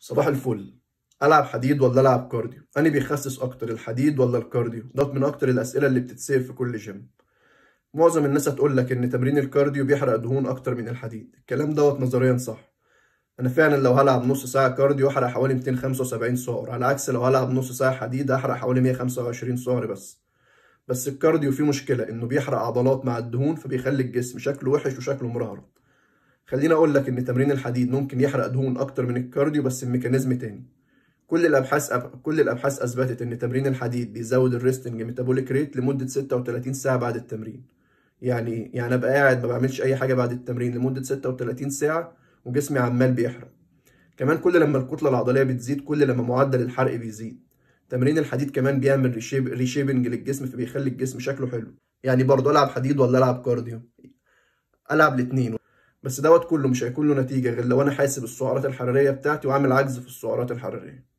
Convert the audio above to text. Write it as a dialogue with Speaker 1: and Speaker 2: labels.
Speaker 1: صباح الفل. العب حديد ولا العب كارديو؟ انا بيخسس اكتر الحديد ولا الكارديو؟ ده من اكتر الاسئله اللي بتتسال في كل جيم. معظم الناس هتقول لك ان تمرين الكارديو بيحرق دهون اكتر من الحديد. الكلام دوت نظريا صح. انا فعلا لو هلعب نص ساعه كارديو هحرق حوالي 275 سعر، على عكس لو هلعب نص ساعه حديد هحرق حوالي 125 سعر بس الكارديو فيه مشكله انه بيحرق عضلات مع الدهون، فبيخلي الجسم شكله وحش وشكله مرهرب. خليني اقول لك ان تمرين الحديد ممكن يحرق دهون اكتر من الكارديو، بس الميكانيزم تاني. كل الابحاث اثبتت ان تمرين الحديد بيزود الريستنج ميتابوليك ريت لمده 36 ساعه بعد التمرين. يعني ابقى قاعد ما بعملش اي حاجه بعد التمرين لمده 36 ساعه وجسمي عمال بيحرق. كمان كل لما الكتله العضليه بتزيد كل لما معدل الحرق بيزيد. تمرين الحديد كمان بيعمل ريشيبنج للجسم، فبيخلي الجسم شكله حلو. يعني برضه العب حديد ولا العب كارديو؟ العب الاتنين، بس دوت كله مش هيكون له نتيجه غير لو انا حاسب السعرات الحراريه بتاعتي وعامل عجز في السعرات الحراريه.